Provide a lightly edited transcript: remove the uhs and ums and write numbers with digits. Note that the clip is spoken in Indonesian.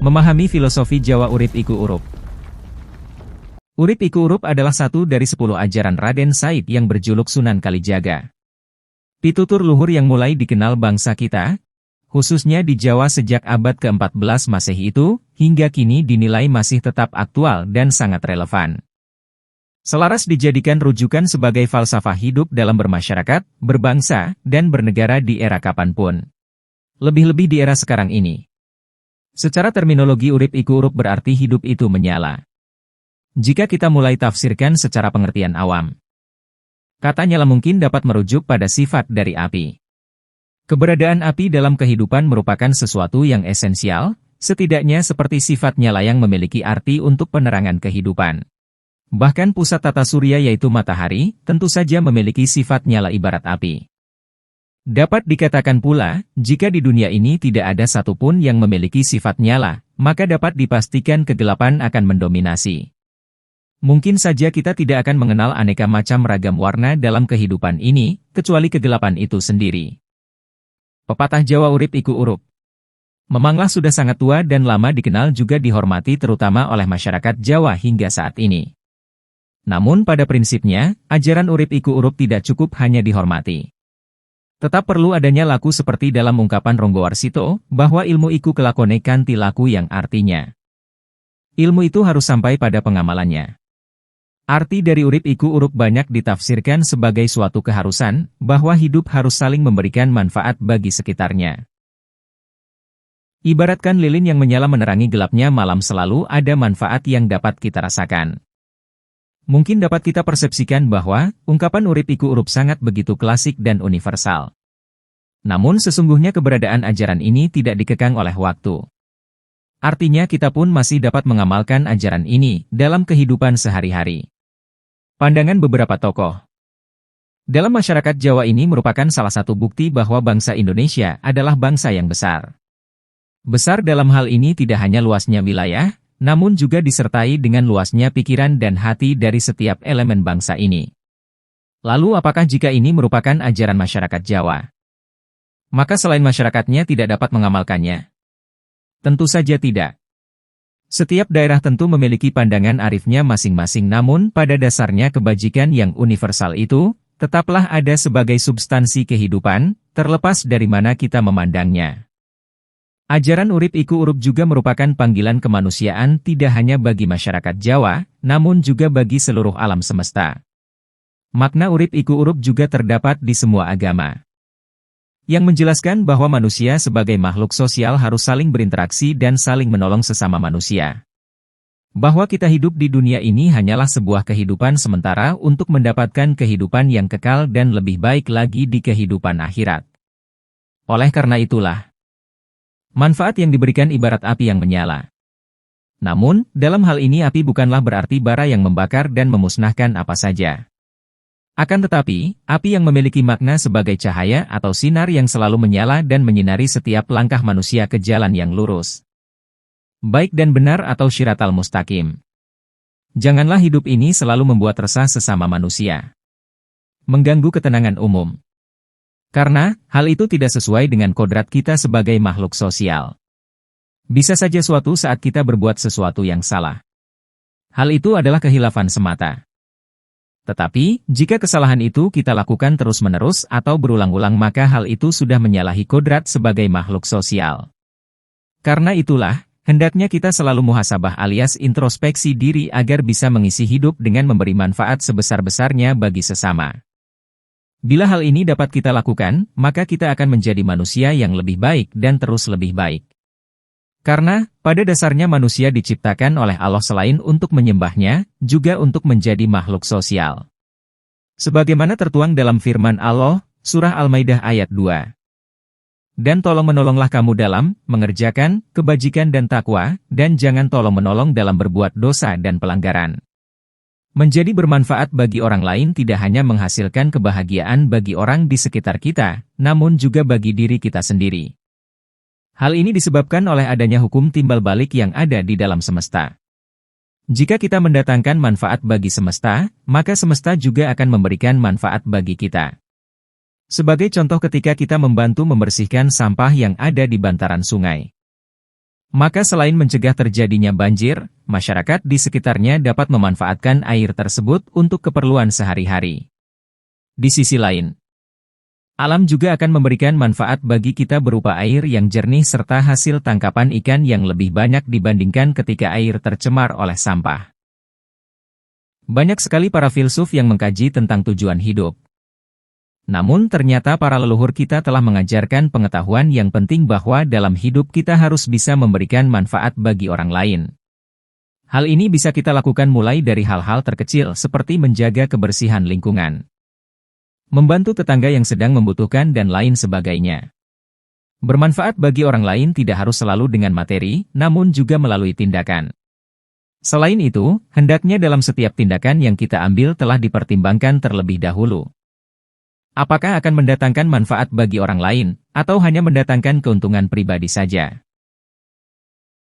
Memahami filosofi Jawa Urip Iku Urup. Urip Iku Urup adalah satu dari 10 ajaran Raden Said yang berjuluk Sunan Kalijaga. Pitutur luhur yang mulai dikenal bangsa kita, khususnya di Jawa sejak abad ke-14 Masehi itu, hingga kini dinilai masih tetap aktual dan sangat relevan. Selaras dijadikan rujukan sebagai falsafah hidup dalam bermasyarakat, berbangsa, dan bernegara di era kapanpun. Lebih-lebih di era sekarang ini. Secara terminologi urip iku urup berarti hidup itu menyala. Jika kita mulai tafsirkan secara pengertian awam, kata nyala mungkin dapat merujuk pada sifat dari api. Keberadaan api dalam kehidupan merupakan sesuatu yang esensial, setidaknya seperti sifat nyala yang memiliki arti untuk penerangan kehidupan. Bahkan pusat tata surya yaitu matahari, tentu saja memiliki sifat nyala ibarat api. Dapat dikatakan pula, jika di dunia ini tidak ada satupun yang memiliki sifat nyala, maka dapat dipastikan kegelapan akan mendominasi. Mungkin saja kita tidak akan mengenal aneka macam ragam warna dalam kehidupan ini, kecuali kegelapan itu sendiri. Pepatah Jawa Urip Iku Urup memanglah sudah sangat tua dan lama dikenal juga dihormati terutama oleh masyarakat Jawa hingga saat ini. Namun pada prinsipnya, ajaran Urip Iku Urup tidak cukup hanya dihormati. Tetap perlu adanya laku seperti dalam ungkapan Ronggo Warsito, bahwa ilmu iku kelakone kanthi laku yang artinya ilmu itu harus sampai pada pengamalannya. Arti dari urip iku urup banyak ditafsirkan sebagai suatu keharusan, bahwa hidup harus saling memberikan manfaat bagi sekitarnya. Ibaratkan lilin yang menyala menerangi gelapnya malam, selalu ada manfaat yang dapat kita rasakan. Mungkin dapat kita persepsikan bahwa ungkapan urip iku urup sangat begitu klasik dan universal. Namun sesungguhnya keberadaan ajaran ini tidak dikekang oleh waktu. Artinya kita pun masih dapat mengamalkan ajaran ini dalam kehidupan sehari-hari. Pandangan beberapa tokoh dalam masyarakat Jawa ini merupakan salah satu bukti bahwa bangsa Indonesia adalah bangsa yang besar. Besar dalam hal ini tidak hanya luasnya wilayah, namun juga disertai dengan luasnya pikiran dan hati dari setiap elemen bangsa ini. Lalu apakah jika ini merupakan ajaran masyarakat Jawa, maka selain masyarakatnya tidak dapat mengamalkannya? Tentu saja tidak. Setiap daerah tentu memiliki pandangan arifnya masing-masing, namun pada dasarnya kebajikan yang universal itu tetaplah ada sebagai substansi kehidupan, terlepas dari mana kita memandangnya. Ajaran urip iku urup juga merupakan panggilan kemanusiaan tidak hanya bagi masyarakat Jawa, namun juga bagi seluruh alam semesta. Makna urip iku urup juga terdapat di semua agama, yang menjelaskan bahwa manusia sebagai makhluk sosial harus saling berinteraksi dan saling menolong sesama manusia. Bahwa kita hidup di dunia ini hanyalah sebuah kehidupan sementara untuk mendapatkan kehidupan yang kekal dan lebih baik lagi di kehidupan akhirat. Oleh karena itulah, manfaat yang diberikan ibarat api yang menyala. Namun, dalam hal ini api bukanlah berarti bara yang membakar dan memusnahkan apa saja. Akan tetapi, api yang memiliki makna sebagai cahaya atau sinar yang selalu menyala dan menyinari setiap langkah manusia ke jalan yang lurus, baik dan benar atau syiratal mustaqim. Janganlah hidup ini selalu membuat resah sesama manusia, mengganggu ketenangan umum. Karena, hal itu tidak sesuai dengan kodrat kita sebagai makhluk sosial. Bisa saja suatu saat kita berbuat sesuatu yang salah. Hal itu adalah khilafan semata. Tetapi, jika kesalahan itu kita lakukan terus-menerus atau berulang-ulang, maka hal itu sudah menyalahi kodrat sebagai makhluk sosial. Karena itulah, hendaknya kita selalu muhasabah alias introspeksi diri agar bisa mengisi hidup dengan memberi manfaat sebesar-besarnya bagi sesama. Bila hal ini dapat kita lakukan, maka kita akan menjadi manusia yang lebih baik dan terus lebih baik. Karena, pada dasarnya manusia diciptakan oleh Allah selain untuk menyembahnya, juga untuk menjadi makhluk sosial. Sebagaimana tertuang dalam firman Allah, Surah Al-Maidah ayat 2. Dan tolong-menolonglah kamu dalam mengerjakan kebajikan dan takwa, dan jangan tolong-menolong dalam berbuat dosa dan pelanggaran. Menjadi bermanfaat bagi orang lain tidak hanya menghasilkan kebahagiaan bagi orang di sekitar kita, namun juga bagi diri kita sendiri. Hal ini disebabkan oleh adanya hukum timbal balik yang ada di dalam semesta. Jika kita mendatangkan manfaat bagi semesta, maka semesta juga akan memberikan manfaat bagi kita. Sebagai contoh ketika kita membantu membersihkan sampah yang ada di bantaran sungai, Maka selain mencegah terjadinya banjir, masyarakat di sekitarnya dapat memanfaatkan air tersebut untuk keperluan sehari-hari. Di sisi lain, alam juga akan memberikan manfaat bagi kita berupa air yang jernih serta hasil tangkapan ikan yang lebih banyak dibandingkan ketika air tercemar oleh sampah. Banyak sekali para filsuf yang mengkaji tentang tujuan hidup. Namun ternyata para leluhur kita telah mengajarkan pengetahuan yang penting bahwa dalam hidup kita harus bisa memberikan manfaat bagi orang lain. Hal ini bisa kita lakukan mulai dari hal-hal terkecil seperti menjaga kebersihan lingkungan, membantu tetangga yang sedang membutuhkan dan lain sebagainya. Bermanfaat bagi orang lain tidak harus selalu dengan materi, namun juga melalui tindakan. Selain itu, hendaknya dalam setiap tindakan yang kita ambil telah dipertimbangkan terlebih dahulu. Apakah akan mendatangkan manfaat bagi orang lain, atau hanya mendatangkan keuntungan pribadi saja?